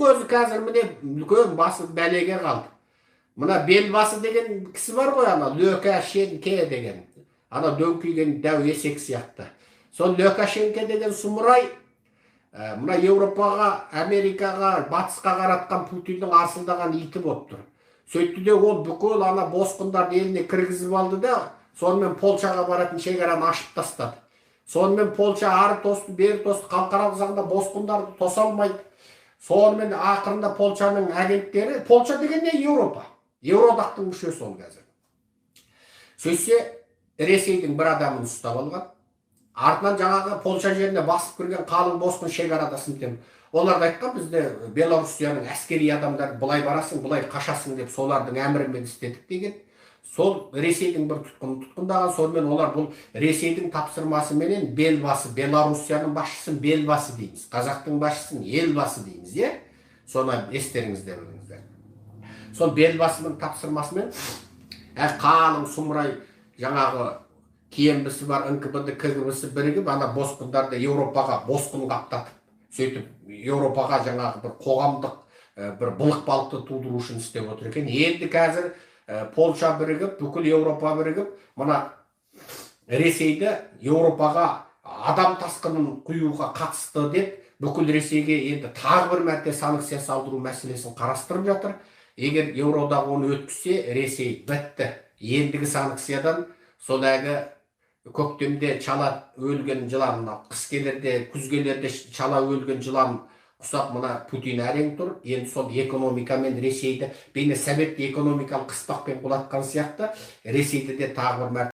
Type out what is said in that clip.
Ресейдің өзі қазір міне үлкен басы бәлеге қалды. Мына Белбасы деген кісі бар ғой, ана Лукашенко деген. Ана дөңкиген дәу есек сияқты. Сол Лукашенко деген сұмырай мына Еуропаға, Америкаға, батысқа қаратқан Путиннің арсылдаған иті болып тұр. Сөйтті де ол бүкіл ана босқындарды еліне кіргізіп алды да, сонымен Польшаға баратын шекараны ашып тастады. Сонымен Польша ары тосты, бері тосты, халықаралық заңда босқындарды тоса алмайды. Сонымен ақырында Польшаның агенттері, Польша деген не Еуропа, Еуроодақтың мүшесі ол қазір. Сөйтсе, Ресейдің бір адамын ұстап алған. Артынан жаңағы Польша жеріне басып кірген қалың босқын шекарада сілтем. Олар айтқан, бізде Белоруссияның әскери адамдары былай барасың, былай қашасың деп солардың әмірімен істедік деген. Сол Ресейдің бір тұтқындаған, сонымен олар бұл Ресейдің тапсырмасыменен Белбасы, Белоруссияның басшысын Белбасы дейміз, қазақтың басшысын Елбасы дейміз, е? Соны естеріңізде біліңіздер. Сол Белбасының тапсырмасымен қалың сұмырай жаңағы киембісі бар, НКВД, КГБ-сі бірігіп, ана босқындарды Еуропаға босқын қаптатып, сөйтіп Еуропаға жаңағы бір қоғамдық бір былық балықты тудыру үшін істеп отыр екен. Енді қазір Польша бірігіп, бүкіл Еуропа бірігіп, мына Ресейді Еуропаға адам тасқынын құюға қатысты деп, бүкіл Ресейге енді тағы бір мәрте санкция салдыру мәселесін қарастырып жатыр. Егер Еуродағы оны өткізсе, Ресей бітті. Ендігі санкциядан сол әгі көктемде чала өлген жылан, қыс келерде, күз келерде чала өлген жылан құсап мына Путин әрең тұр. Енді сол экономикамен Ресейді бейне совет экономикалық қыспақпен құлатқан сияқты Ресейді де тағы бір мәрте